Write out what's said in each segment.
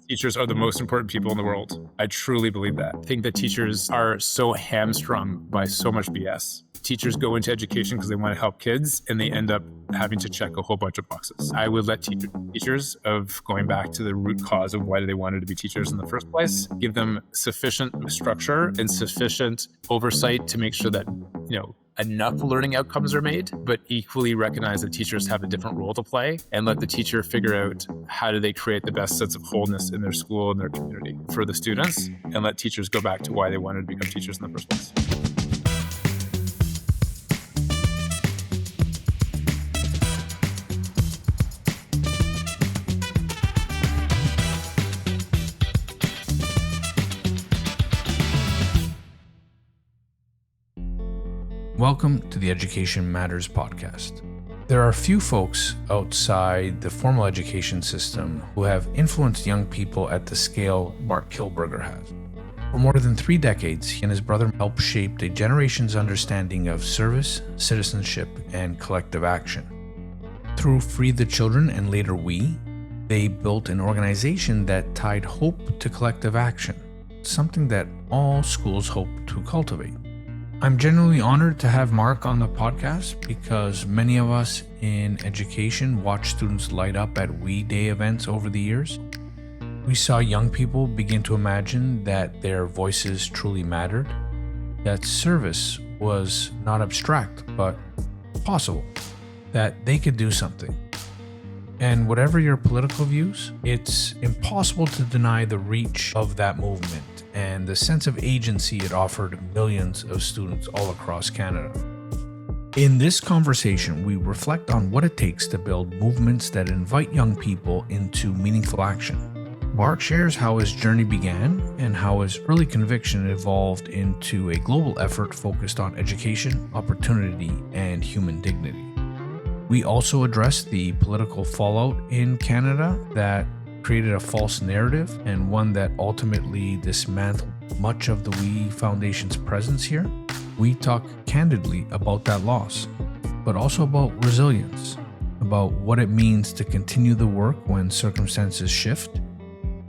Teachers are the most important people in the world. I truly believe that. I think that teachers are so hamstrung by so much BS. Teachers go into education because they want to help kids, and they end up having to check a whole bunch of boxes. I would let teachers of going back to the root cause of why they wanted to be teachers in the first place, give them sufficient structure and sufficient oversight to make sure that, enough learning outcomes are made, but equally recognize that teachers have a different role to play, and let the teacher figure out how do they create the best sense of wholeness in their school and their community for the students, and let teachers go back to why they wanted to become teachers in the first place. Welcome to the Education Matters podcast. There are few folks outside the formal education system who have influenced young people at the scale Marc Kielburger has. For more than 3 decades, he and his brother helped shape a generation's understanding of service, citizenship, and collective action. Through Free the Children and later We, they built an organization that tied hope to collective action, something that all schools hope to cultivate. I'm genuinely honored to have Marc on the podcast because many of us in education watch students light up at We Day events over the years. We saw young people begin to imagine that their voices truly mattered, that service was not abstract but possible, that they could do something. And whatever your political views, it's impossible to deny the reach of that movement and the sense of agency it offered millions of students all across Canada. In this conversation, we reflect on what it takes to build movements that invite young people into meaningful action. Marc shares how his journey began and how his early conviction evolved into a global effort focused on education, opportunity, and human dignity. We also address the political fallout in Canada that created a false narrative and one that ultimately dismantled much of the We Foundation's presence here. We talk candidly about that loss, but also about resilience, about what it means to continue the work when circumstances shift,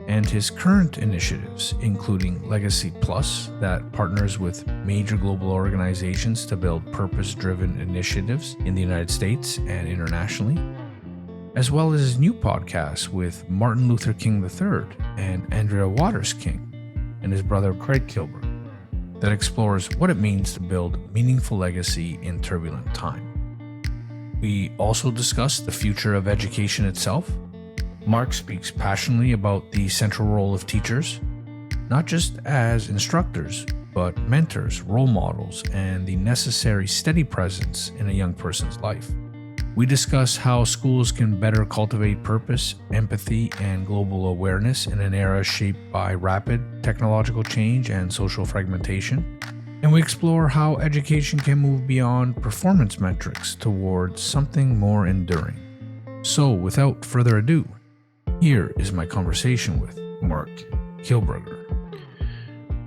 and his current initiatives, including Legacy Plus, that partners with major global organizations to build purpose-driven initiatives in the United States and internationally, as well as his new podcast with Martin Luther King III and Andrea Waters King and his brother Craig Kielburger, that explores what it means to build meaningful legacy in turbulent time. We also discuss the future of education itself. Marc speaks passionately about the central role of teachers, not just as instructors, but mentors, role models, and the necessary steady presence in a young person's life. We discuss how schools can better cultivate purpose, empathy, and global awareness in an era shaped by rapid technological change and social fragmentation. And we explore how education can move beyond performance metrics towards something more enduring. So, without further ado, here is my conversation with Marc Kielburger.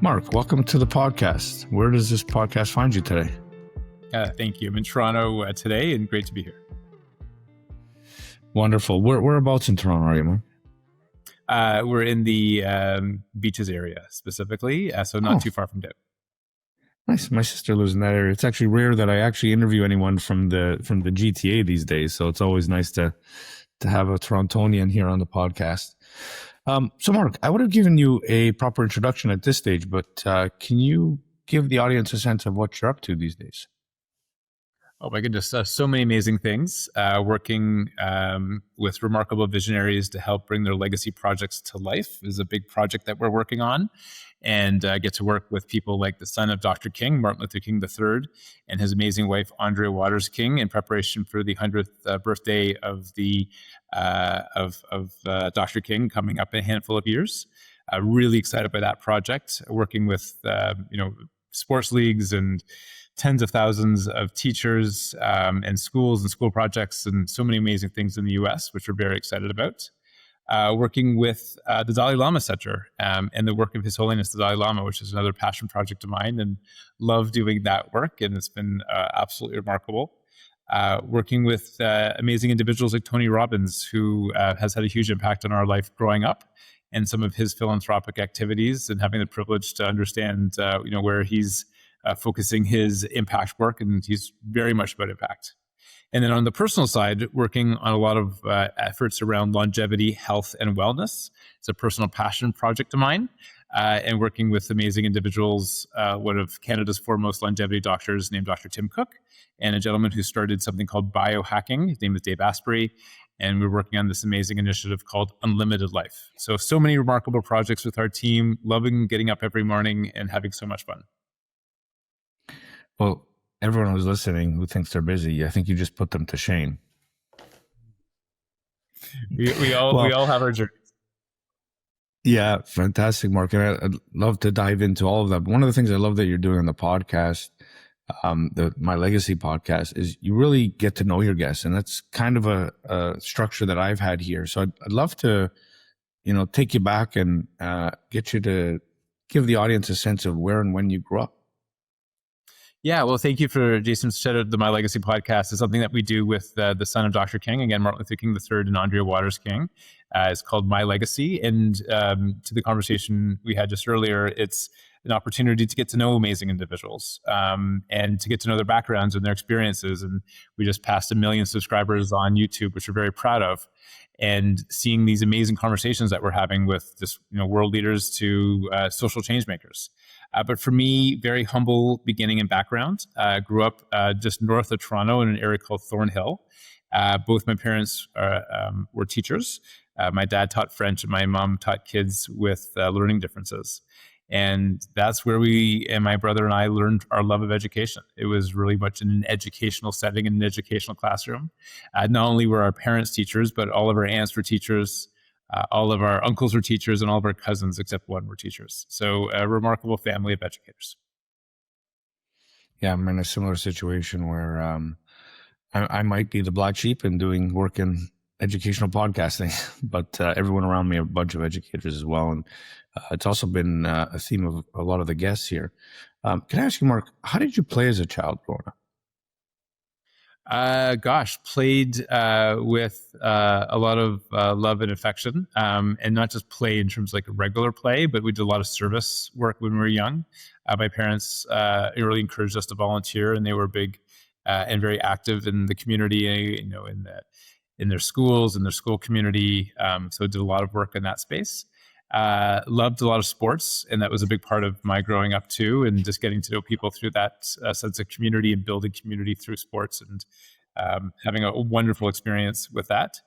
Marc, welcome to the podcast. Where does this podcast find you today? Thank you. I'm in Toronto today, and great to be here. Wonderful. Whereabouts in Toronto are you, Marc? We're in the beaches area specifically, so not too far from down. Nice. My sister lives in that area. It's actually rare that I actually interview anyone from the GTA these days, so it's always nice to have a Torontonian here on the podcast. So Marc, I would have given you a proper introduction at this stage, but can you give the audience a sense of what you're up to these days? Oh my goodness, so many amazing things. Working with remarkable visionaries to help bring their legacy projects to life is a big project that we're working on. And get to work with people like the son of Dr. King, Martin Luther King III, and his amazing wife, Andrea Waters King, in preparation for the 100th birthday of Dr. King coming up in a handful of years. Really excited by that project, working with sports leagues and tens of thousands of teachers and schools and school projects and so many amazing things in the US, which we're very excited about. Working with the Dalai Lama Center and the work of His Holiness the Dalai Lama, which is another passion project of mine, and love doing that work, and it's been absolutely remarkable. Working with amazing individuals like Tony Robbins, who has had a huge impact on our life growing up, and some of his philanthropic activities, and having the privilege to understand, where he's focusing his impact work, and he's very much about impact. And then on the personal side, working on a lot of efforts around longevity, health, and wellness. It's a personal passion project of mine, and working with amazing individuals, one of Canada's foremost longevity doctors named Dr. Tim Cook, and a gentleman who started something called Biohacking. His name is Dave Asprey, and we're working on this amazing initiative called Unlimited Life. So many remarkable projects with our team, loving getting up every morning and having so much fun. Well, everyone who's listening who thinks they're busy, I think you just put them to shame. We all have our journeys. Yeah, fantastic, Mark. And I'd love to dive into all of that. But one of the things I love that you're doing on the podcast, the My Legacy podcast, is you really get to know your guests. And that's kind of a structure that I've had here. So I'd love to, take you back and get you to give the audience a sense of where and when you grew up. Yeah, well, thank you for Jason. Shout out the My Legacy podcast is something that we do with the son of Dr. King, again, Martin Luther King III and Andrea Waters King. It's called My Legacy. And to the conversation we had just earlier, it's an opportunity to get to know amazing individuals and to get to know their backgrounds and their experiences. And we just passed 1 million subscribers on YouTube, which we're very proud of. And seeing these amazing conversations that we're having with just world leaders to social change makers. But for me, very humble beginning and background. Grew up just north of Toronto in an area called Thornhill. Both my parents were teachers. My dad taught French and my mom taught kids with learning differences. And that's where we and my brother and I learned our love of education. It was really much in an educational setting, in an educational classroom. Not only were our parents teachers, but all of our aunts were teachers. All of our uncles were teachers, and all of our cousins, except one, were teachers. So a remarkable family of educators. Yeah, I'm in a similar situation where I might be the black sheep in doing work in educational podcasting, but everyone around me are a bunch of educators as well. And it's also been a theme of a lot of the guests here. Can I ask you, Mark, how did you play as a child growing up? Played with a lot of love and affection, and not just play in terms of like regular play, but we did a lot of service work when we were young. My parents really encouraged us to volunteer, and they were big and very active in the community, in their schools, in their school community. So did a lot of work in that space. Loved a lot of sports, and that was a big part of my growing up too, and just getting to know people through that sense of community and building community through sports, and having a wonderful experience with that.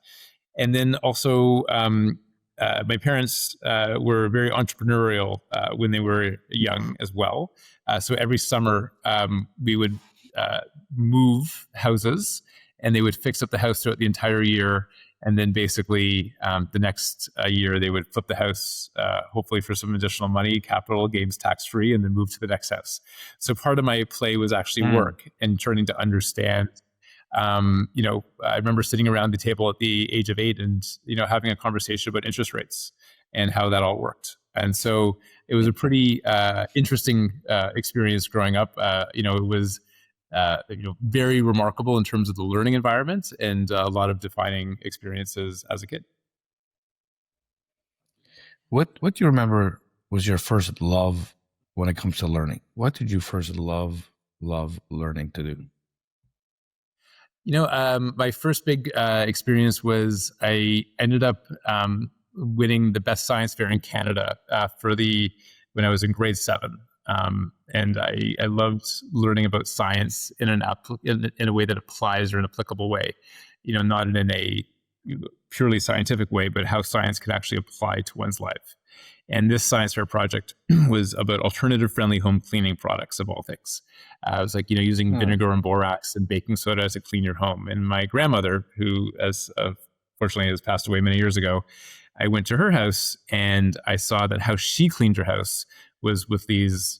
And then also, my parents were very entrepreneurial when they were young as well. So every summer, we would move houses, and they would fix up the house throughout the entire year. And then basically the next year, they would flip the house, hopefully for some additional money, capital gains tax-free, and then move to the next house. So part of my play was actually work and turning to understand. I remember sitting around the table at the age of 8 and, having a conversation about interest rates and how that all worked. And so it was a pretty interesting experience growing up. It was very remarkable in terms of the learning environment and a lot of defining experiences as a kid. What do you remember was your first love when it comes to learning? What did you first love learning to do? My first big experience was I ended up winning the best science fair in Canada when I was in grade 7. And I loved learning about science in a way that applies or an applicable way, not in a purely scientific way, but how science can actually apply to one's life. And this science fair project was about alternative friendly home cleaning products of all things. It was like, using vinegar and borax and baking soda to clean your home. And my grandmother, who fortunately has passed away many years ago, I went to her house and I saw that how she cleaned her house was with these,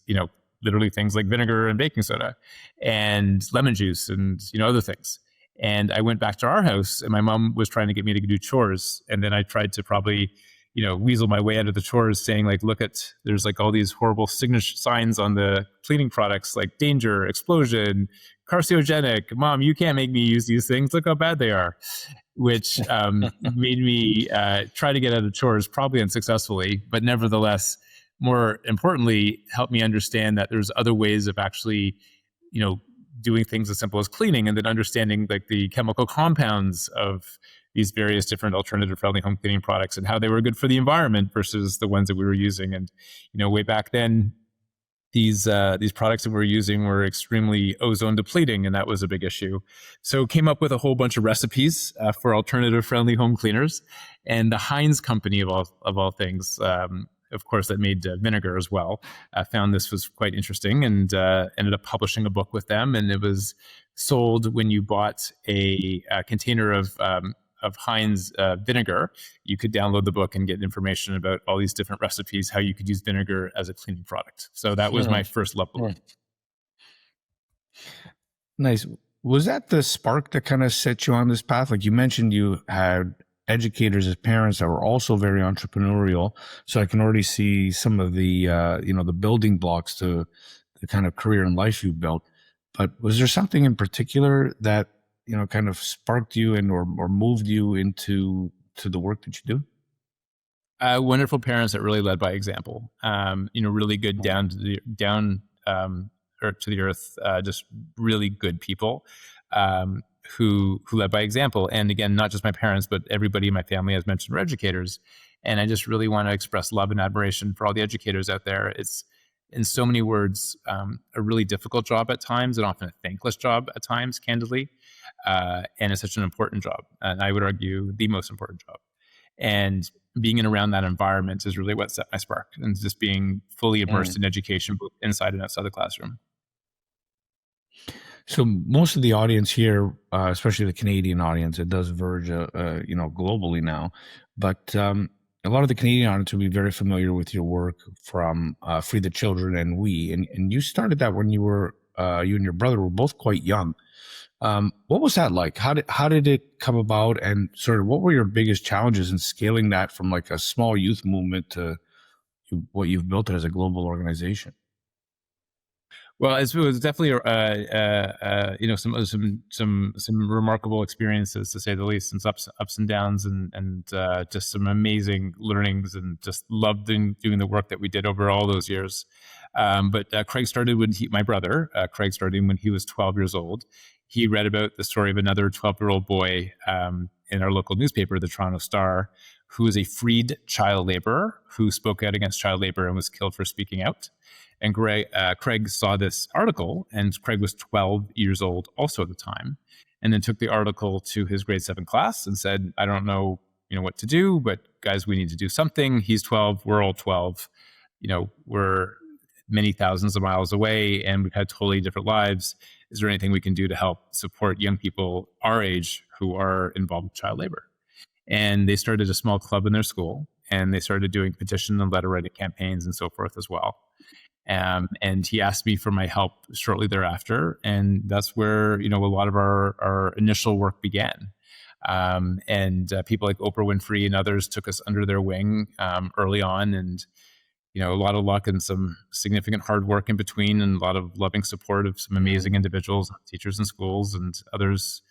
literally things like vinegar and baking soda and lemon juice and, other things. And I went back to our house and my mom was trying to get me to do chores. And then I tried to probably, weasel my way out of the chores, saying like, look at, there's like all these horrible signature signs on the cleaning products, like danger, explosion, carcinogenic. Mom, you can't make me use these things. Look how bad they are. Which made me try to get out of chores, probably unsuccessfully, but nevertheless, more importantly, helped me understand that there's other ways of actually, doing things as simple as cleaning, and then understanding like the chemical compounds of these various different alternative friendly home cleaning products and how they were good for the environment versus the ones that we were using. And, way back then, these products that we were using were extremely ozone depleting, and that was a big issue. So came up with a whole bunch of recipes for alternative friendly home cleaners. And the Heinz company of all things, of course, that made vinegar as well, found this was quite interesting, and ended up publishing a book with them. And it was sold when you bought a container of Heinz vinegar. You could download the book and get information about all these different recipes, how you could use vinegar as a cleaning product. So that was my first love book. Nice. Was that the spark that kind of set you on this path? Like you mentioned, you had educators as parents that were also very entrepreneurial. So I can already see some of the, the building blocks to the kind of career and life you've built. But was there something in particular that, kind of sparked you and or moved you into the work that you do? Wonderful parents that really led by example. Really good down to the earth, just really good people who led by example. And again, not just my parents, but everybody in my family, as mentioned, were educators. And I just really want to express love and admiration for all the educators out there. It's, in so many words, a really difficult job at times, and often a thankless job at times, candidly. And it's such an important job. And I would argue the most important job. And being in around that environment is really what set my spark, and just being fully immersed in education, both inside and outside the classroom. So most of the audience here, especially the Canadian audience, it does verge, globally now, but a lot of the Canadian audience will be very familiar with your work from Free the Children and We, and you started that when you and your brother were both quite young. What was that like? How did it come about, and sort of what were your biggest challenges in scaling that from like a small youth movement to what you've built it as a global organization? Well, it was definitely some remarkable experiences, to say the least, and ups and downs, and just some amazing learnings, and just loved doing the work that we did over all those years. But Craig started my brother Craig started when he was 12 years old. He read about the story of another 12-year-old boy in our local newspaper, the Toronto Star, who was a freed child laborer who spoke out against child labor and was killed for speaking out. And Craig saw this article, and Craig was 12 years old also at the time, and then took the article to his grade 7 class and said, I don't know, what to do, but guys, we need to do something. He's 12, we're all 12, we're many thousands of miles away, and we've had totally different lives. Is there anything we can do to help support young people our age who are involved with child labor? And they started a small club in their school, and they started doing petition and letter writing campaigns and so forth as well. And he asked me for my help shortly thereafter. And that's where, a lot of our initial work began. And people like Oprah Winfrey and others took us under their wing early on. And, a lot of luck and some significant hard work in between, and a lot of loving support of some amazing individuals, teachers in schools, and others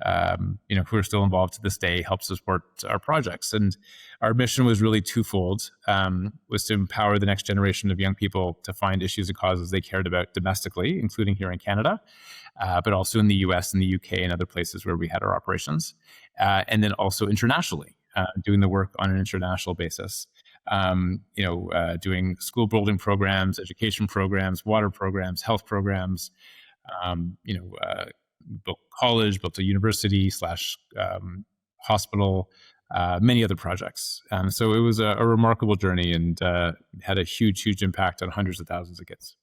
who are still involved to this day, help support our projects. And our mission was really twofold, was to empower the next generation of young people to find issues and causes they cared about domestically, including here in Canada, but also in the US and the UK and other places where we had our operations, and then also internationally, doing the work on an international basis. Doing school building programs, education programs, water programs, health programs, built college, built a university / hospital, many other projects. So it was a remarkable journey, and had a huge impact on hundreds of thousands of kids.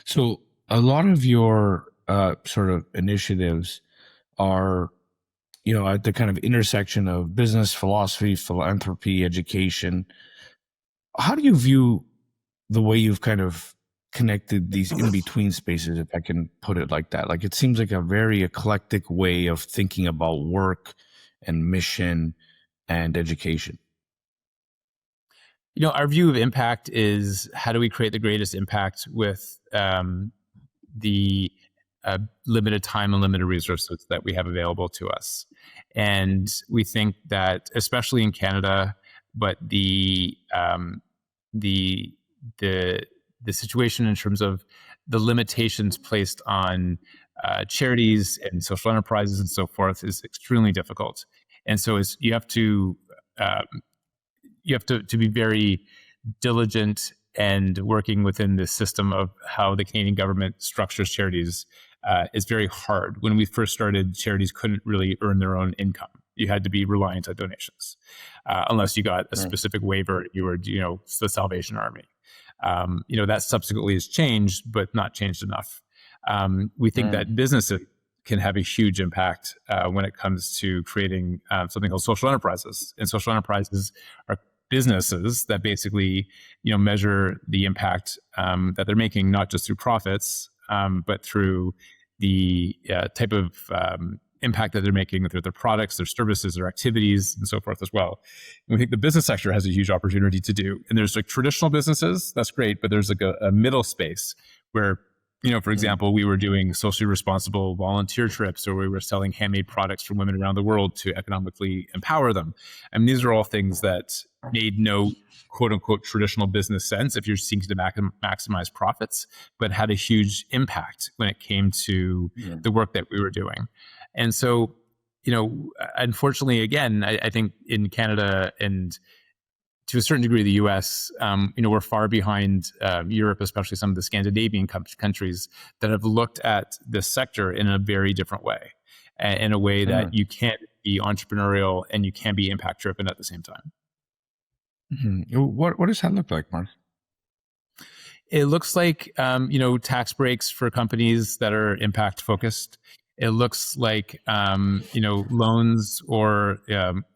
So a lot of your sort of initiatives are, at the kind of intersection of business, philosophy, philanthropy, education. How do you view the way you've kind of connected these in-between spaces, if I can put it like that? Like, it seems like a very eclectic way of thinking about work and mission and education? Our view of impact is, how do we create the greatest impact with the limited time and limited resources that we have available to us. And we think that, especially in Canada, but the situation in terms of the limitations placed on charities and social enterprises and so forth is extremely difficult. And so you have to be very diligent and working within the system of how the Canadian government structures charities is very hard. When we first started, charities couldn't really earn their own income. You had to be reliant on donations, unless you got a specific waiver. You were, the Salvation Army. That subsequently has changed, but not changed enough. We think that businesses can have a huge impact when it comes to creating something called social enterprises. And social enterprises are businesses that basically, measure the impact that they're making, not just through profits, but through the type of impact that they're making through their products, their services, their activities, and so forth as well. And we think the business sector has a huge opportunity to do. And there's traditional businesses, that's great, but there's a middle space where, for example, we were doing socially responsible volunteer trips, or we were selling handmade products from women around the world to economically empower them. And these are all things that made no quote unquote traditional business sense if you're seeking to maximize profits, but had a huge impact when it came to the work that we were doing. And so, unfortunately, again, I think in Canada and to a certain degree, the U.S., we're far behind Europe, especially some of the Scandinavian countries that have looked at this sector in a very different way, in a way that you can't be entrepreneurial and you can be impact driven at the same time. What does that look like, Marc? It looks like, tax breaks for companies that are impact focused. It looks like, loans or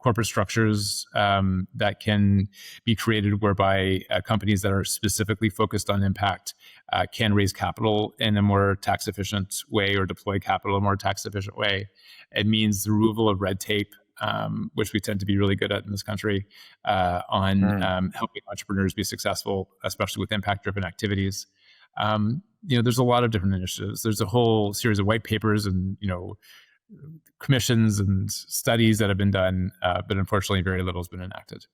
corporate structures that can be created whereby companies that are specifically focused on impact can raise capital in a more tax efficient way or deploy capital in a more tax efficient way. It means the removal of red tape, which we tend to be really good at in this country, on helping entrepreneurs be successful, especially with impact-driven activities. There's a lot of different initiatives. There's a whole series of white papers and, commissions and studies that have been done, but unfortunately very little has been enacted.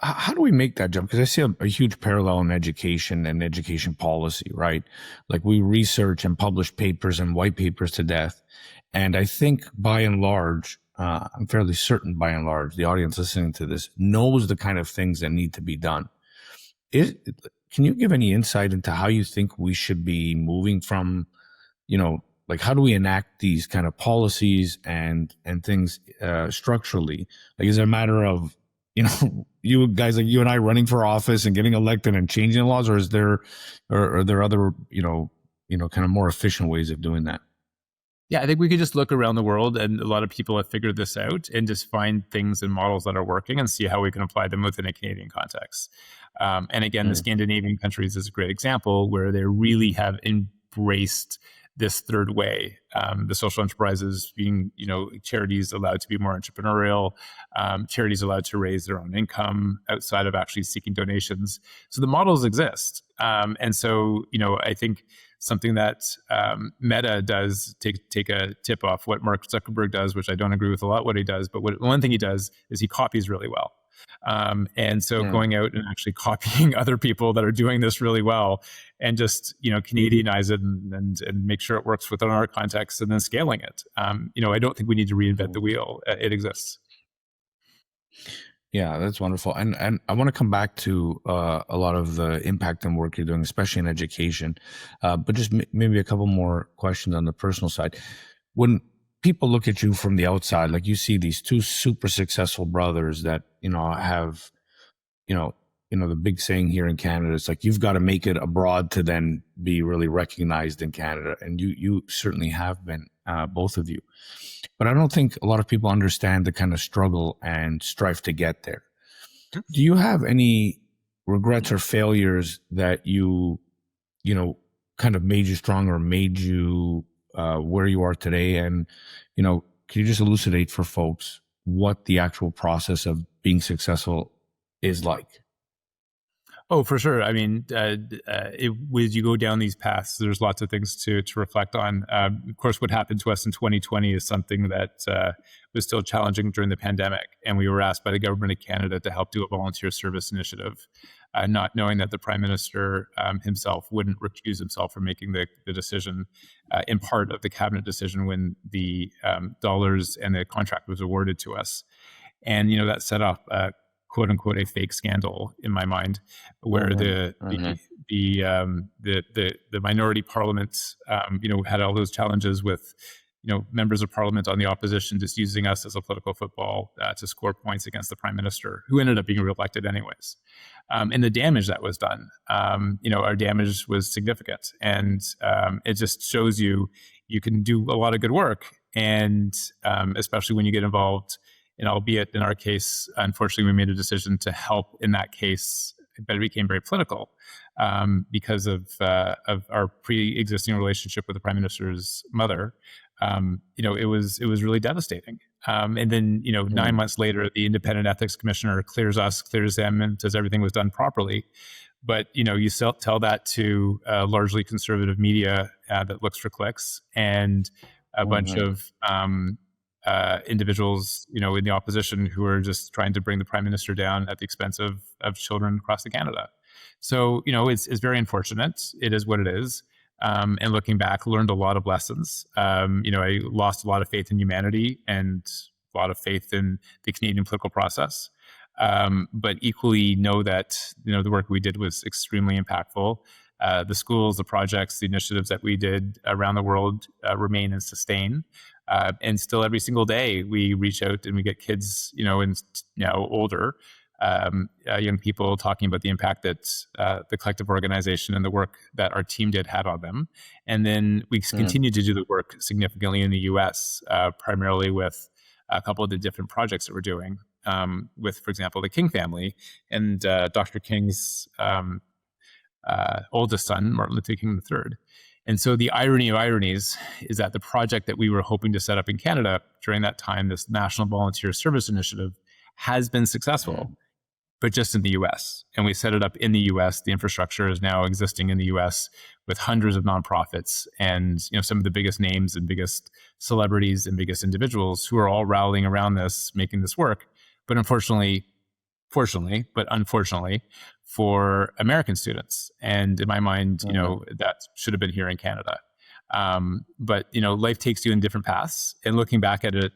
How do we make that jump? Because I see a huge parallel in education and education policy, right? Like, we research and publish papers and white papers to death. And I think by and large, I'm fairly certain by and large, the audience listening to this knows the kind of things that need to be done. Can you give any insight into how you think we should be moving from, how do we enact these kind of policies and things structurally? Like, is it a matter of, you guys like you and I running for office and getting elected and changing laws, or are there other, kind of more efficient ways of doing that? Yeah, I think we could just look around the world, and a lot of people have figured this out, and just find things and models that are working and see how we can apply them within a Canadian context. And again, the Scandinavian countries is a great example where they really have embraced this third way. The social enterprises being, charities allowed to be more entrepreneurial, charities allowed to raise their own income outside of actually seeking donations. So the models exist. And so, I think something that Meta does, take a tip off what Mark Zuckerberg does, which I don't agree with a lot what he does, but one thing he does is he copies really well. And so going out and actually copying other people that are doing this really well, and just, Canadianize it and make sure it works within our context, and then scaling it. I don't think we need to reinvent the wheel. It exists. Yeah, that's wonderful. And I want to come back to a lot of the impact and work you're doing, especially in education. But just maybe a couple more questions on the personal side. When people look at you from the outside, like, you see these two super successful brothers that, have, the big saying here in Canada, it's like, you've got to make it abroad to then be really recognized in Canada. And you certainly have been, both of you. But I don't think a lot of people understand the kind of struggle and strife to get there. Do you have any regrets or failures that you kind of made you stronger, made you where you are today? And, Can you just elucidate for folks what the actual process of being successful is like? Oh, for sure. I mean, as you go down these paths, there's lots of things to reflect on. Of course, what happened to us in 2020 is something that was still challenging during the pandemic. And we were asked by the government of Canada to help do a volunteer service initiative, not knowing that the Prime Minister himself wouldn't recuse himself from making the decision, in part of the cabinet decision when the dollars and the contract was awarded to us. And, that set up quote unquote a fake scandal in my mind, where the minority parliament, had all those challenges with, members of parliament on the opposition just using us as a political football to score points against the Prime Minister, who ended up being reelected anyways. And the damage that was done, our damage was significant, and it just shows you can do a lot of good work, and especially when you get involved. And albeit in our case, unfortunately, we made a decision to help in that case, but it became very political because of our pre-existing relationship with the Prime Minister's mother. It was really devastating. And then 9 months later, the independent ethics commissioner clears them, and says everything was done properly. But you tell that to largely conservative media that looks for clicks, and a bunch of individuals, in the opposition who are just trying to bring the Prime Minister down at the expense of children across Canada. So, it's very unfortunate. It is what it is. And looking back, learned a lot of lessons. I lost a lot of faith in humanity and a lot of faith in the Canadian political process. But equally know that, the work we did was extremely impactful. The schools, the projects, the initiatives that we did around the world remain and sustain. And still every single day we reach out and we get kids, and now older young people talking about the impact that the collective organization and the work that our team had on them. And then we continue to do the work significantly in the US, primarily with a couple of the different projects that we're doing with, for example, the King family and Dr. King's oldest son, Martin Luther King III. And so the irony of ironies is that the project that we were hoping to set up in Canada during that time, this National Volunteer Service Initiative, has been successful, but just in the US. And we set it up in the US. The infrastructure is now existing in the US with hundreds of nonprofits and some of the biggest names and biggest celebrities and biggest individuals who are all rallying around this, making this work. But unfortunately for American students. And in my mind, that should have been here in Canada. But life takes you in different paths. And looking back at it,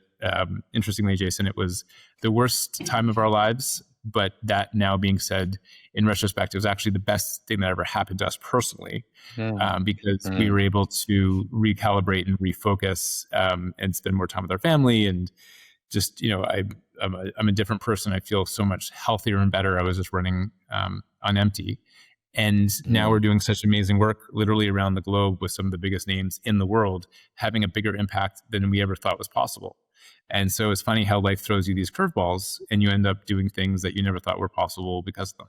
interestingly, Jason, it was the worst time of our lives. But that now being said, in retrospect, it was actually the best thing that ever happened to us personally, because we were able to recalibrate and refocus and spend more time with our family. And just, I'm a different person. I feel so much healthier and better. I was just running on empty. And now we're doing such amazing work literally around the globe with some of the biggest names in the world, having a bigger impact than we ever thought was possible. And so it's funny how life throws you these curveballs and you end up doing things that you never thought were possible because of them.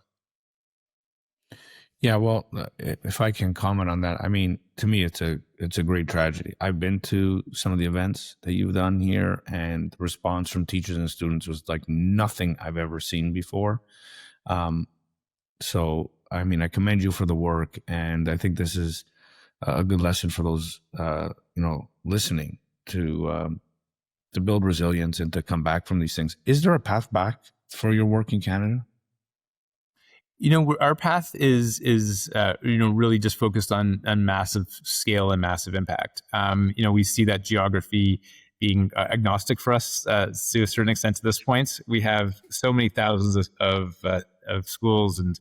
Yeah, well, if I can comment on that, I mean, to me, it's a great tragedy. I've been to some of the events that you've done here, and the response from teachers and students was like nothing I've ever seen before. So, I mean, I commend you for the work, and I think this is a good lesson for those, listening to build resilience and to come back from these things. Is there a path back for your work in Canada? Our path is really just focused on massive scale and massive impact. We see that geography being agnostic for us to a certain extent to this point. We have so many thousands of schools and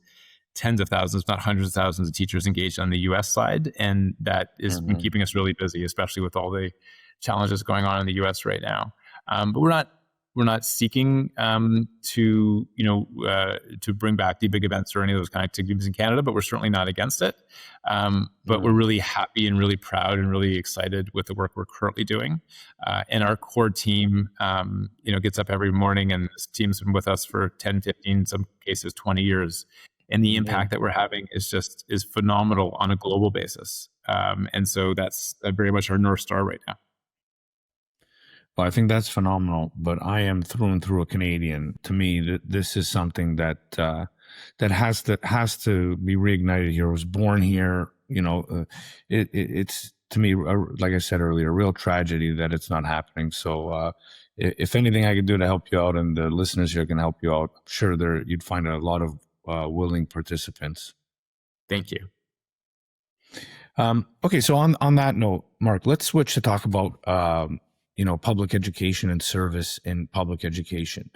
tens of thousands, if not hundreds of thousands of teachers engaged on the US side. And that has been keeping us really busy, especially with all the challenges going on in the US right now. But we're not seeking to bring back the big events or any of those kind of activities in Canada, but we're certainly not against it. But we're really happy and really proud and really excited with the work we're currently doing. And our core team, gets up every morning, and this team's been with us for 10, 15, some cases 20 years. And the impact that we're having is phenomenal on a global basis. And so that's very much our North Star right now. Well, I think that's phenomenal, but I am through and through a Canadian. To me, this is something that that has to be reignited here. I was born here. It's to me, like I said earlier, a real tragedy that it's not happening. So, if anything I can do to help you out, and the listeners here can help you out, I'm sure you'd find a lot of willing participants. Thank you. Okay, so on that note, Marc, let's switch to talk about public education and service in public education.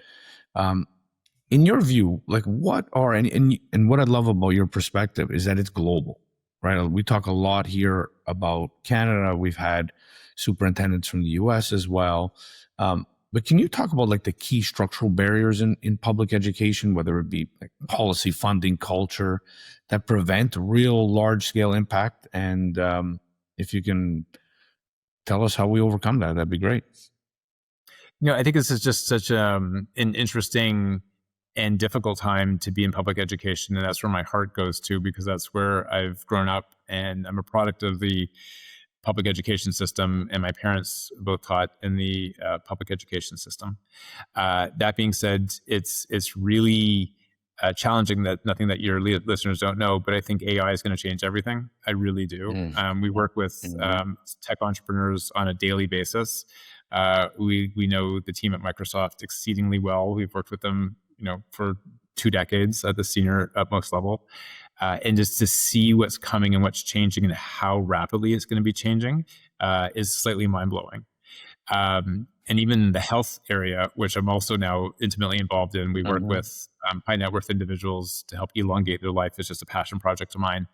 In your view, like what are and what I love about your perspective is that it's global, right? We talk a lot here about Canada. We've had superintendents from the U.S. as well. But can you talk about like the key structural barriers in public education, whether it be like policy, funding, culture, that prevent real large scale impact? And if you can tell us how we overcome that, that'd be great. I think this is just such an interesting and difficult time to be in public education. And that's where my heart goes to, because that's where I've grown up, and I'm a product of the public education system, and my parents both taught in the public education system. That being said, it's really challenging. That nothing that your listeners don't know, but I think AI is going to change everything. I really do. We work with tech entrepreneurs on a daily basis. We know the team at Microsoft exceedingly well. We've worked with them, for 2 decades at the senior utmost level. And just to see what's coming and what's changing and how rapidly it's going to be changing is slightly mind-blowing. And even the health area, which I'm also now intimately involved in, we work with high net worth individuals to help elongate their life. It's just a passion project of mine.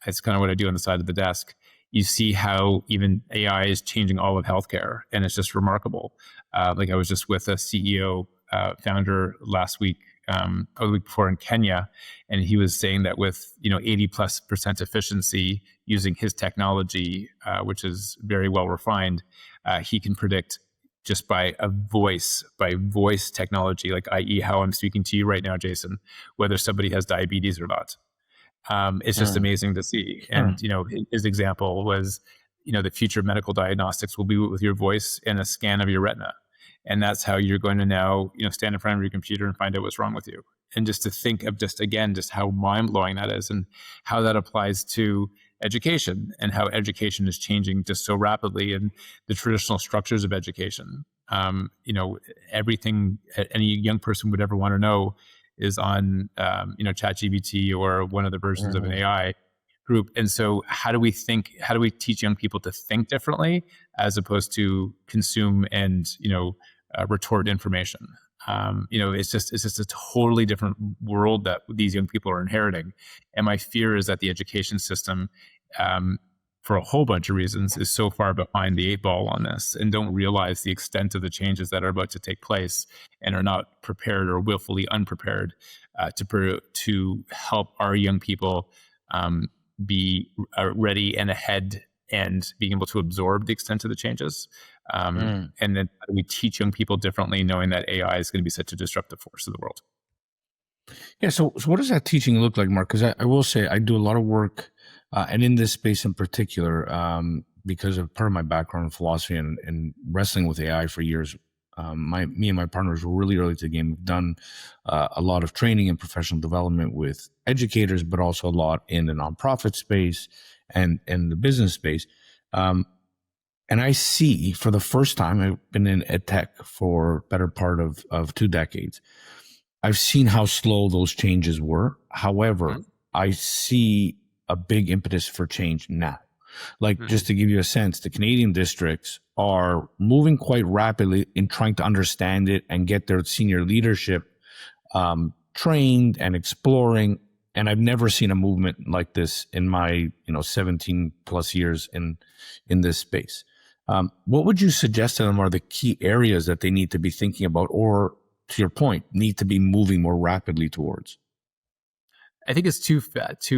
It's kind of what I do on the side of the desk. You see how even AI is changing all of healthcare, and it's just remarkable. Like I was just with a CEO founder last week, or the week before in Kenya, and he was saying that with 80+% efficiency using his technology, which is very well refined, he can predict just by voice technology, like i.e. how I'm speaking to you right now, Jason, whether somebody has diabetes or not. It's just amazing to see. And his example was, the future of medical diagnostics will be with your voice and a scan of your retina. And that's how you're going to now, stand in front of your computer and find out what's wrong with you. And just to think of just how mind-blowing that is, and how that applies to education, and how education is changing just so rapidly, and the traditional structures of education. Everything any young person would ever want to know is on, ChatGPT or one of the versions of an AI group. And so how do we teach young people to think differently as opposed to consume and, retort information? It's just a totally different world that these young people are inheriting. And my fear is that the education system, for a whole bunch of reasons, is so far behind the 8 ball on this, and don't realize the extent of the changes that are about to take place, and are not prepared or willfully unprepared to help our young people be ready and ahead, and being able to absorb the extent of the changes. And then we teach young people differently, knowing that AI is going to be such a disruptive force of the world. Yeah. So what does that teaching look like, Marc? Because I will say I do a lot of work, and in this space in particular, because of part of my background in philosophy and wrestling with AI for years. Me and my partners were really early to the game. We've done a lot of training and professional development with educators, but also a lot in the nonprofit space and the business space. And I see, for the first time, I've been in ed tech for better part of 2 decades. I've seen how slow those changes were. However, I see a big impetus for change now. Like, just to give you a sense, the Canadian districts are moving quite rapidly in trying to understand it and get their senior leadership trained and exploring. And I've never seen a movement like this in my 17 plus years in this space. What would you suggest to them are the key areas that they need to be thinking about, or, to your point, need to be moving more rapidly towards? I think it's two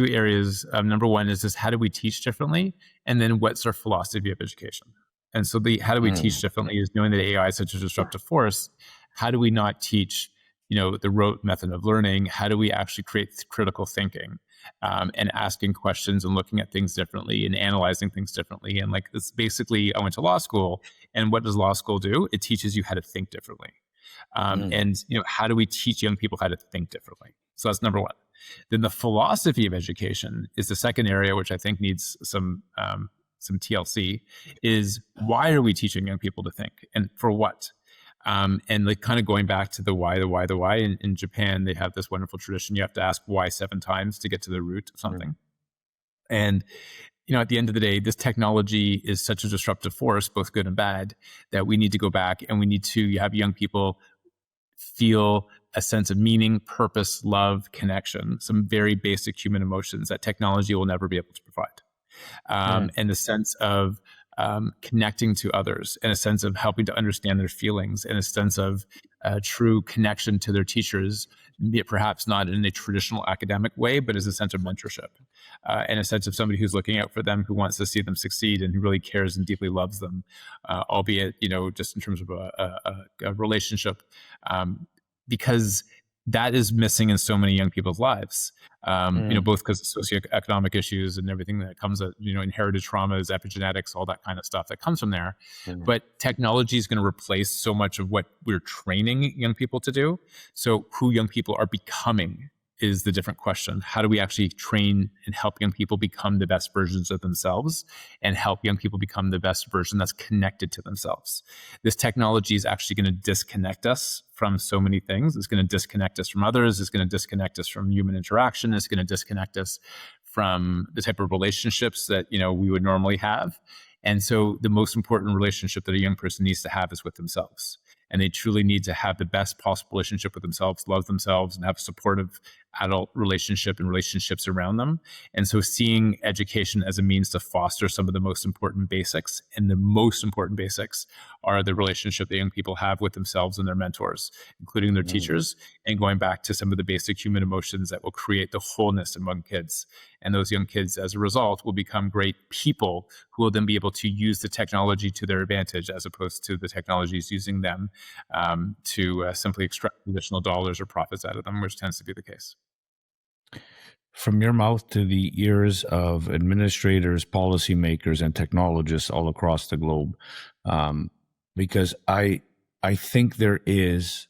areas. Number one is just how do we teach differently? And then what's our philosophy of education? And so how do we teach differently is knowing that AI is such a disruptive force. How do we not teach, the rote method of learning? How do we actually create critical thinking, and asking questions and looking at things differently and analyzing things differently? And like this, basically, I went to law school, And what does law school do? It teaches you how to think differently. And how do we teach young people how to think differently? So that's number one. Then the philosophy of education is the second area, which I think needs some TLC, is why are we teaching young people to think, and for what? And like kind of going back to the why. In Japan, they have this wonderful tradition. You have to ask why 7 times to get to the root of something. And at the end of the day, this technology is such a disruptive force, both good and bad, that we need to go back and we need to have young people feel a sense of meaning, purpose, love, connection, some very basic human emotions that technology will never be able to provide. And a sense of connecting to others, and a sense of helping to understand their feelings, and a sense of true connection to their teachers, perhaps not in a traditional academic way, but as a sense of mentorship, and a sense of somebody who's looking out for them, who wants to see them succeed, and who really cares and deeply loves them, albeit, just in terms of a relationship, because that is missing in so many young people's lives, both because of socioeconomic issues and everything that comes, inherited traumas, epigenetics, all that kind of stuff that comes from there. But technology is going to replace so much of what we're training young people to do. So who young people are becoming is the different question. How do we actually train and help young people become the best versions of themselves, and help young people become the best version that's connected to themselves? This technology is actually going to disconnect us from so many things. It's going to disconnect us from others. It's going to disconnect us from human interaction. It's going to disconnect us from the type of relationships that, we would normally have. And so the most important relationship that a young person needs to have is with themselves. And they truly need to have the best possible relationship with themselves, love themselves, and have a supportive adult relationship and relationships around them. And so seeing education as a means to foster some of the most important basics, and the most important basics are the relationship that young people have with themselves and their mentors, including their teachers, and going back to some of the basic human emotions that will create the wholeness among kids. And those young kids, as a result, will become great people who will then be able to use the technology to their advantage, as opposed to the technologies using them to simply extract additional dollars or profits out of them, which tends to be the case. From your mouth to the ears of administrators, policymakers, and technologists all across the globe, because I think there is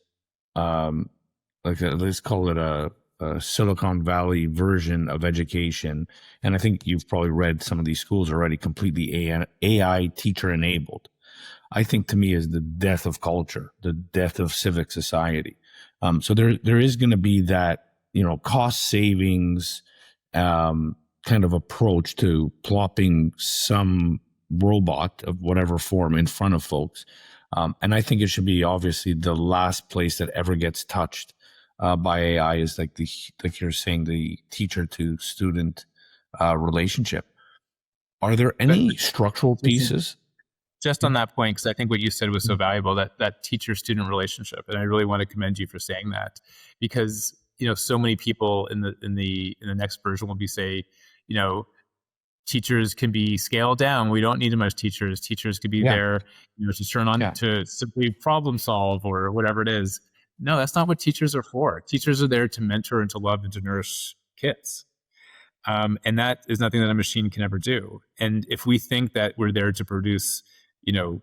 let's call it a Silicon Valley version of education, and I think you've probably read some of these schools already, completely AI teacher enabled. I think, to me, is the death of culture, the death of civic society. So there is going to be that, cost savings kind of approach to plopping some robot of whatever form in front of folks. And I think it should be obviously the last place that ever gets touched by AI is like you're saying, the teacher to student relationship. Are there any structural pieces? Just on that point, because I think what you said was so valuable, that teacher-student relationship, and I really want to commend you for saying that, because so many people in the next version will be say, teachers can be scaled down. We don't need as much teachers. Teachers could be there, to turn on to simply problem solve or whatever it is. No, that's not what teachers are for. Teachers are there to mentor and to love and to nourish kids. And that is nothing that a machine can ever do. And if we think that we're there to produce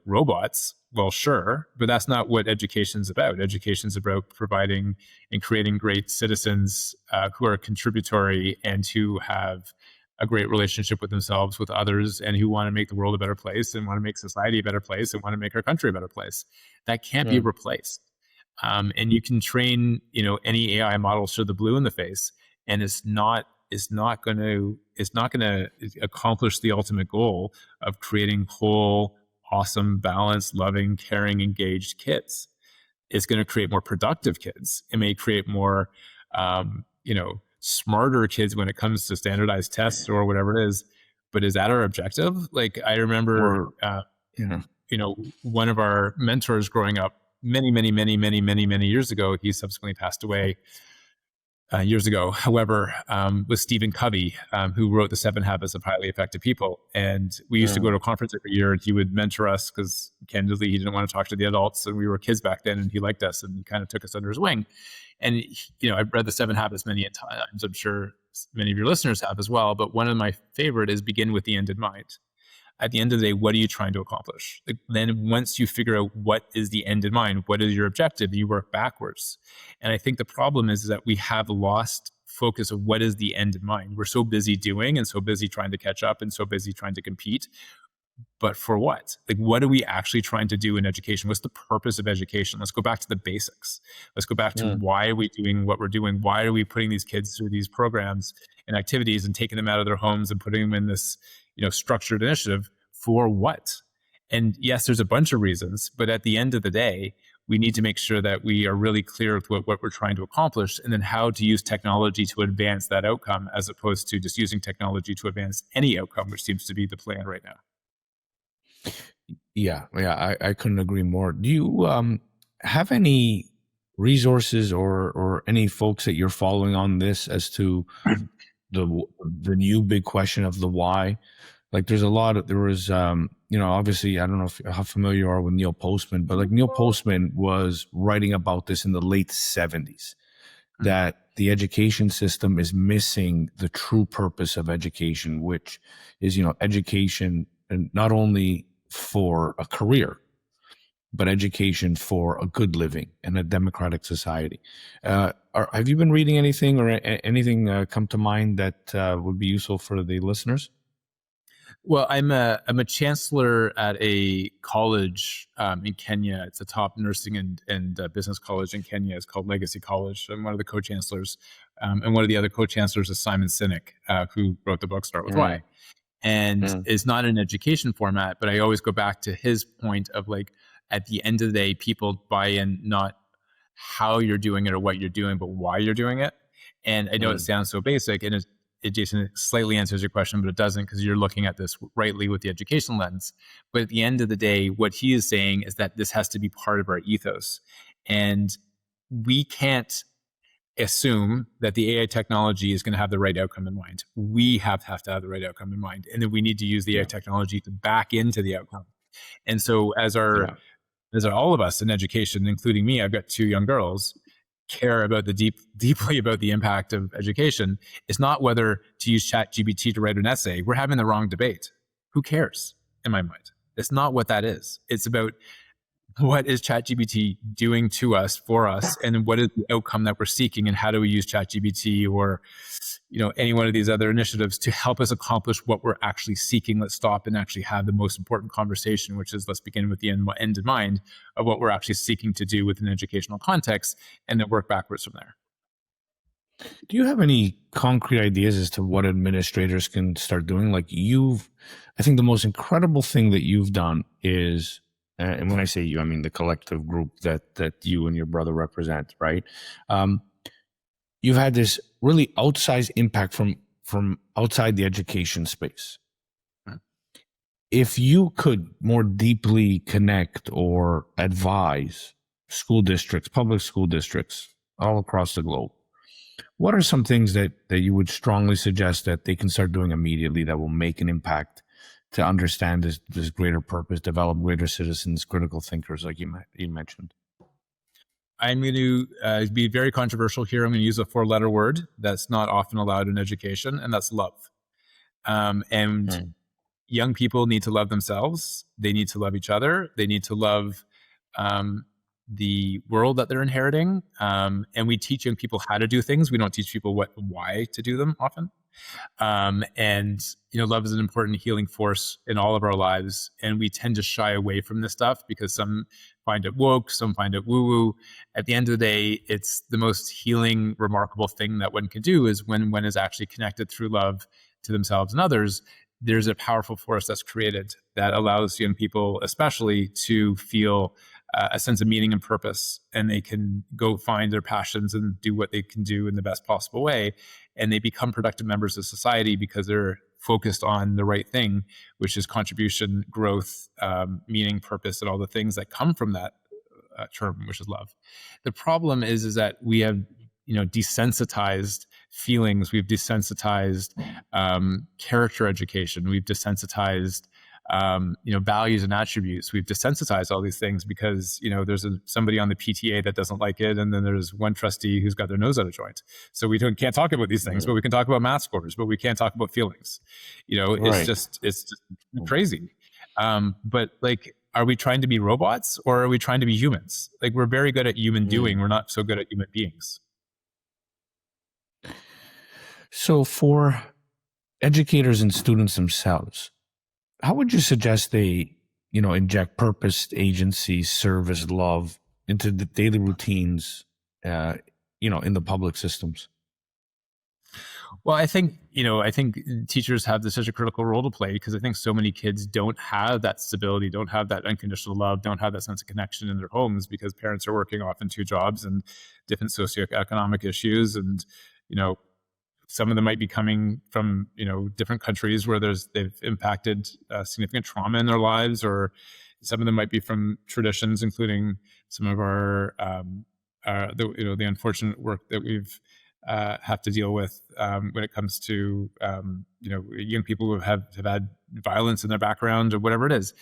robots, well, sure, but that's not what education's about. Education's about providing and creating great citizens who are contributory and who have a great relationship with themselves, with others, and who want to make the world a better place, and want to make society a better place, and want to make our country a better place. That can't be replaced. And you can train, any AI model show the blue in the face, and it's not going to accomplish the ultimate goal of creating whole, awesome, balanced, loving, caring, engaged kids. It's going to create more productive kids. It may create more, smarter kids when it comes to standardized tests or whatever it is. But is that our objective? Like, I remember, one of our mentors growing up many years ago, he subsequently passed away years ago, however, was Stephen Covey, who wrote The 7 Habits of Highly Effective People. And we used to go to a conference every year, and he would mentor us because, candidly, he didn't want to talk to the adults, and we were kids back then, and he liked us, and he kind of took us under his wing. And, I've read The 7 Habits many times. I'm sure many of your listeners have as well, but one of my favorite is begin with the end in mind. at the end of the day, what are you trying to accomplish? Like, then once you figure out what is the end in mind, what is your objective, you work backwards. And I think the problem is that we have lost focus of what is the end in mind. We're so busy doing and so busy trying to catch up and so busy trying to compete. But for what? Like, what are we actually trying to do in education? What's the purpose of education? Let's go back to the basics. Let's go back to why are we doing what we're doing? Why are we putting these kids through these programs and activities and taking them out of their homes and putting them in this, structured initiative? For what? And yes, there's a bunch of reasons, but at the end of the day, we need to make sure that we are really clear with what we're trying to accomplish, and then how to use technology to advance that outcome, as opposed to just using technology to advance any outcome, which seems to be the plan right now. Yeah, I couldn't agree more. Do you have any resources or any folks that you're following on this as to the new big question of the why? Like, there was obviously, I don't know how familiar you are with Neil Postman, but like Neil Postman was writing about this in the late 70s, that the education system is missing the true purpose of education, which is, education, and not only for a career, but education for a good living and a democratic society. Have you been reading anything or anything come to mind that would be useful for the listeners? Well, I'm a chancellor at a college in Kenya. It's a top nursing and business college in Kenya. It's called Legacy College. I'm one of the co-chancellors, and one of the other co-chancellors is Simon Sinek, who wrote the book Start With Why. And it's not an education format, but I always go back to his point of, like, at the end of the day, people buy in not how you're doing it or what you're doing, but why you're doing it. And I know it sounds so basic, and it, Jason, slightly answers your question, but it doesn't, because you're looking at this rightly with the education lens. But at the end of the day, what he is saying is that this has to be part of our ethos. And we can't assume that the AI technology is going to have the right outcome in mind. We have to have the right outcome in mind. And then we need to use the AI technology to back into the outcome. And so as all of us in education, including me, I've got 2 young girls, care about deeply about the impact of education. It's not whether to use ChatGPT to write an essay. We're having the wrong debate. Who cares, in my mind? It's not what that is. It's about, what is ChatGPT doing to us, for us, and what is the outcome that we're seeking, and how do we use ChatGPT or any one of these other initiatives to help us accomplish what we're actually seeking. Let's stop and actually have the most important conversation, which is, let's begin with the end in mind of what we're actually seeking to do with an educational context, and then work backwards from there. Do you have any concrete ideas as to what administrators can start doing? Like, I think the most incredible thing that you've done is, and when I say you, I mean the collective group that you and your brother represent, right? You've had this really outsized impact from outside the education space. If you could more deeply connect or advise school districts, public school districts all across the globe, what are some things that you would strongly suggest that they can start doing immediately that will make an impact to understand this greater purpose, develop greater citizens, critical thinkers, like you mentioned? I'm going to be very controversial here. I'm going to use a 4-letter word that's not often allowed in education, and that's love. Young people need to love themselves. They need to love each other. They need to love the world that they're inheriting. And we teach young people how to do things. We don't teach people why to do them often. Love is an important healing force in all of our lives. And we tend to shy away from this stuff because some find it woke, some find it woo-woo. At the end of the day, it's the most healing, remarkable thing that one can do is when one is actually connected through love to themselves and others. There's a powerful force that's created that allows young people, especially, to feel a sense of meaning and purpose, and they can go find their passions and do what they can do in the best possible way. And they become productive members of society because they're focused on the right thing, which is contribution, growth, meaning, purpose, and all the things that come from that term, which is love. The problem is that we have, desensitized feelings. We've desensitized character education. We've desensitized values and attributes. We've desensitized all these things because, there's somebody on the PTA that doesn't like it. And then there's one trustee who's got their nose out of joint. So we can't talk about these things, but we can talk about math scores, but we can't talk about feelings. It's just crazy. But like, are we trying to be robots or are we trying to be humans? Like, we're very good at human doing. We're not so good at human beings. So for educators and students themselves, how would you suggest they, inject purpose, agency, service, love into the daily routines, in the public systems? Well, I think teachers have such a critical role to play because I think so many kids don't have that stability, don't have that unconditional love, don't have that sense of connection in their homes because parents are working often 2 jobs and different socioeconomic issues. And, some of them might be coming from, different countries where they've impacted significant trauma in their lives, or some of them might be from traditions, including some of the unfortunate work that we've have to deal with when it comes to young people who have had violence in their background or whatever it is.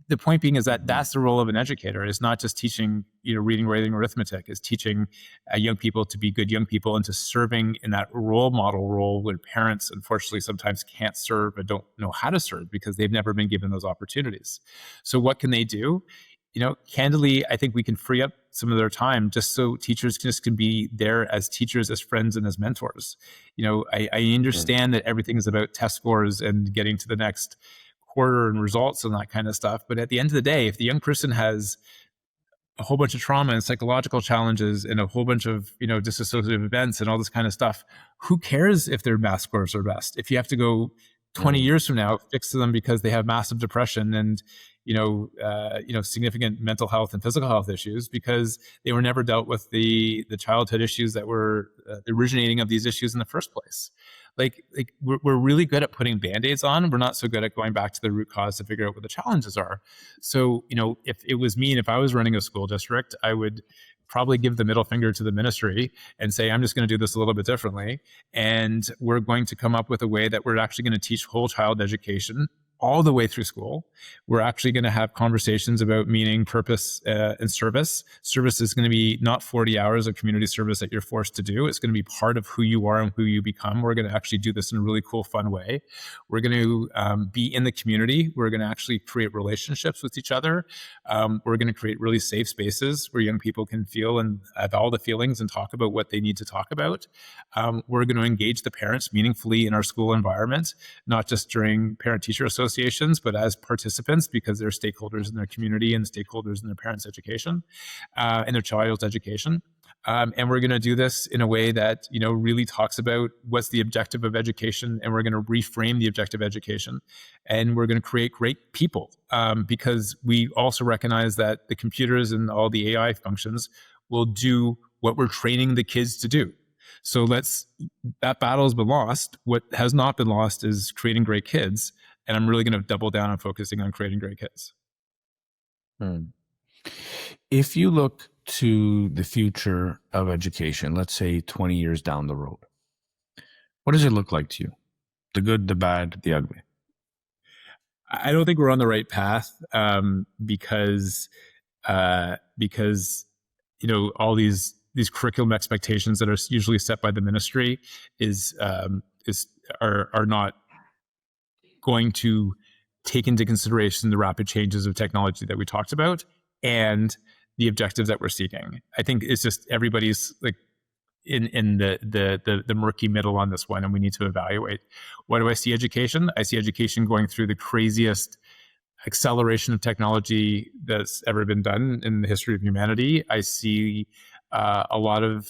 The point being is that that's the role of an educator. It's not just teaching reading, writing, arithmetic. It's teaching young people to be good young people and to serving in that role model role when parents unfortunately sometimes can't serve and don't know how to serve because they've never been given those opportunities. So what can they do? Candidly, I think we can free up some of their time just so teachers can be there as teachers, as friends, and as mentors. I understand that everything is about test scores and getting to the next quarter and results and that kind of stuff. But at the end of the day, if the young person has a whole bunch of trauma and psychological challenges and a whole bunch of, dissociative events and all this kind of stuff, who cares if their math scores are best? If you have to go 20 years from now, fix them because they have massive depression and, significant mental health and physical health issues because they were never dealt with the childhood issues that were the originating of these issues in the first place. Like we're really good at putting Band-Aids on. We're not so good at going back to the root cause to figure out what the challenges are. So, if it was me and if I was running a school district, I would probably give the middle finger to the ministry and say, I'm just going to do this a little bit differently. And we're going to come up with a way that we're actually going to teach whole child education all the way through school. We're actually going to have conversations about meaning, purpose, and service. Service is going to be not 40 hours of community service that you're forced to do. It's going to be part of who you are and who you become. We're going to actually do this in a really cool, fun way. We're going to be in the community. We're going to actually create relationships with each other. We're going to create really safe spaces where young people can feel and have all the feelings and talk about what they need to talk about. We're going to engage the parents meaningfully in our school environment, not just during parent-teacher associations, but as participants because they're stakeholders in their community and stakeholders in their parents' education and their child's education. And we're going to do this in a way that, really talks about what's the objective of education. And we're going to reframe the objective of education. And we're going to create great people because we also recognize that the computers and all the AI functions will do what we're training the kids to do. So that battle has been lost. What has not been lost is creating great kids. And I'm really going to double down on focusing on creating great kids. If you look to the future of education, let's say 20 years down the road, what does it look like to you? The good, the bad, the ugly? I don't think we're on the right path because all these curriculum expectations that are usually set by the ministry are not going to take into consideration the rapid changes of technology that we talked about and the objectives that we're seeking. I think it's just everybody's like in the murky middle on this one, and we need to evaluate. What do I see education? I see education going through the craziest acceleration of technology that's ever been done in the history of humanity. I see a lot of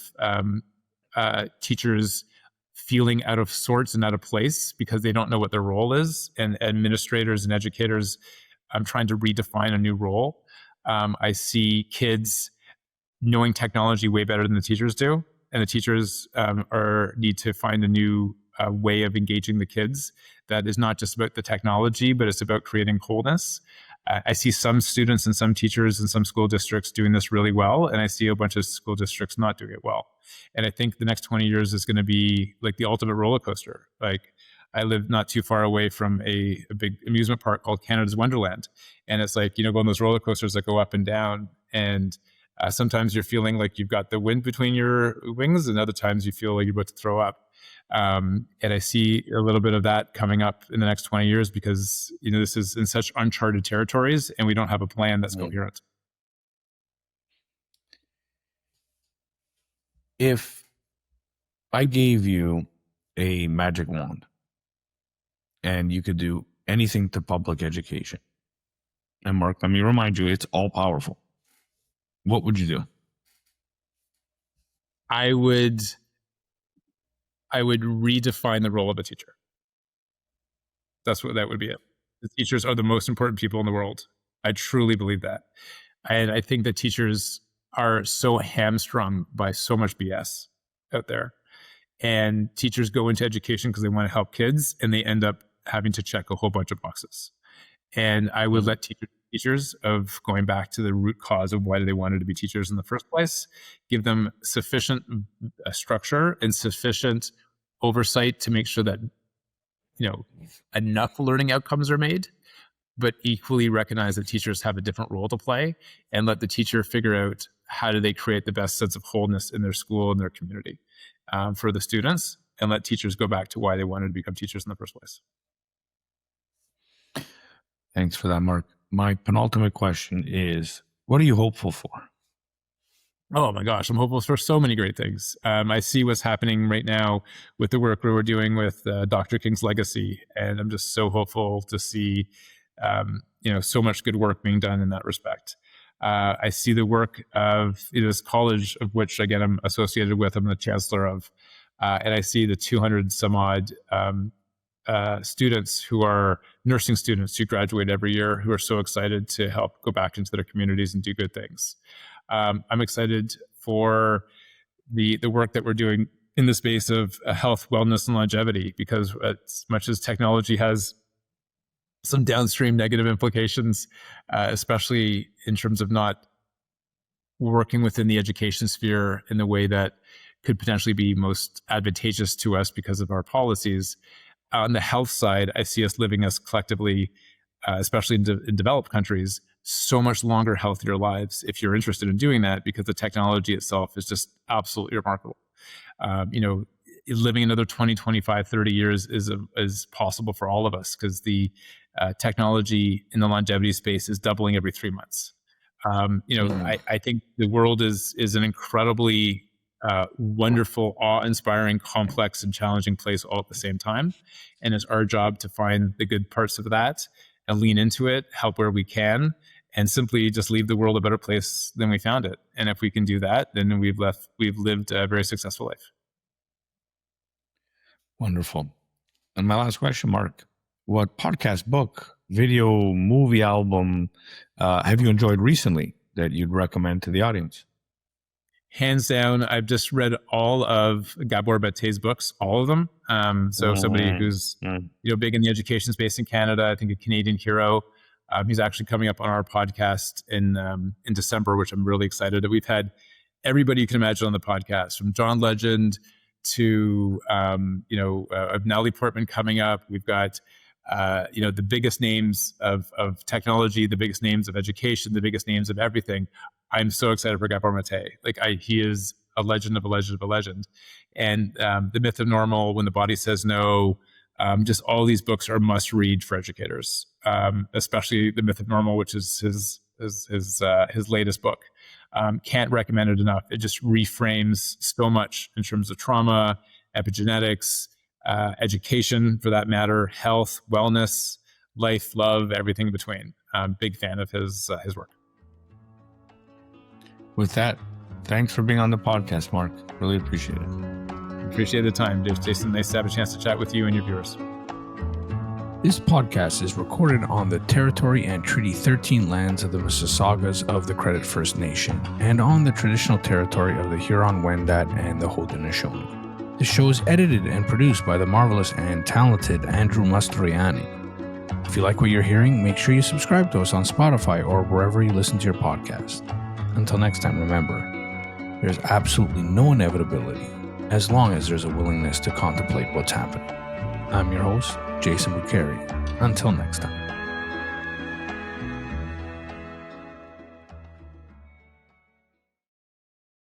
teachers feeling out of sorts and out of place because they don't know what their role is, and administrators and educators trying to redefine a new role. I see kids knowing technology way better than the teachers do, and the teachers need to find a new way of engaging the kids that is not just about the technology, but it's about creating wholeness. I see some students and some teachers and some school districts doing this really well, and I see a bunch of school districts not doing it well. And I think the next 20 years is going to be like the ultimate roller coaster. Like I live not too far away from a big amusement park called Canada's Wonderland. And it's like, go on those roller coasters that go up and down. And sometimes you're feeling like you've got the wind between your wings, and other times you feel like you're about to throw up. And I see a little bit of that coming up in the next 20 years because, this is in such uncharted territories and we don't have a plan that's coherent. If I gave you a magic wand and you could do anything to public education, and Mark, let me remind you, it's all powerful, what would you do? I would redefine the role of a teacher. That would be it. The teachers are the most important people in the world. I truly believe that. And I think that teachers are so hamstrung by so much BS out there. And teachers go into education because they want to help kids, and they end up having to check a whole bunch of boxes. And I would let teachers of going back to the root cause of why they wanted to be teachers in the first place, give them sufficient structure and sufficient oversight to make sure that, enough learning outcomes are made, but equally recognize that teachers have a different role to play, and let the teacher figure out how do they create the best sense of wholeness in their school and their community for the students, and let teachers go back to why they wanted to become teachers in the first place. Thanks for that, Mark. My penultimate question is, what are you hopeful for? Oh my gosh, I'm hopeful for so many great things. I see what's happening right now with the work we're doing with Dr. King's legacy, and I'm just so hopeful to see so much good work being done in that respect. I see the work of this college, of which again I'm associated with. I'm the chancellor of, and I see the 200 some odd students who are nursing students who graduate every year, who are so excited to help go back into their communities and do good things. I'm excited for the work that we're doing in the space of health, wellness, and longevity, because as much as technology has some downstream negative implications, especially in terms of not working within the education sphere in the way that could potentially be most advantageous to us because of our policies. On the health side, I see us living as collectively, especially in developed countries, so much longer, healthier lives if you're interested in doing that, because the technology itself is just absolutely remarkable. Living another 20, 25, 30 years is possible for all of us, because the technology in the longevity space is doubling every 3 months. I think the world is an incredibly wonderful, awe-inspiring, complex, and challenging place all at the same time. And it's our job to find the good parts of that and lean into it, help where we can, and simply just leave the world a better place than we found it. And if we can do that, then we've lived a very successful life. Wonderful. And my last question, Mark, what podcast, book, video, movie, album have you enjoyed recently that you'd recommend to the audience? Hands down, I've just read all of Gabor Maté's books, all of them. Somebody who's big in the education space in Canada, I think a Canadian hero. He's actually coming up on our podcast in December, which I'm really excited that we've had everybody you can imagine on the podcast, from John Legend to Natalie Portman coming up. We've got the biggest names of technology, the biggest names of education, the biggest names of everything. I'm so excited for Gabor Maté. He is a legend of a legend of a legend. And The Myth of Normal, When the Body Says No, just all these books are must read for educators, especially The Myth of Normal, which is his latest book. Can't recommend it enough. It just reframes so much in terms of trauma, epigenetics, education for that matter, health, wellness, life, love, everything in between. Big fan of his work. With that, thanks for being on the podcast, Mark. Really appreciate it. Appreciate the time, Jason. Nice to have a chance to chat with you and your viewers. This podcast is recorded on the Territory and Treaty 13 lands of the Mississaugas of the Credit First Nation and on the traditional territory of the Huron-Wendat and the Haudenosaunee. The show is edited and produced by the marvelous and talented Andrew Mastroianni. If you like what you're hearing, make sure you subscribe to us on Spotify or wherever you listen to your podcast. Until next time, remember, there's absolutely no inevitability as long as there's a willingness to contemplate what's happening. I'm your host, Jason Buccheri. Until next time.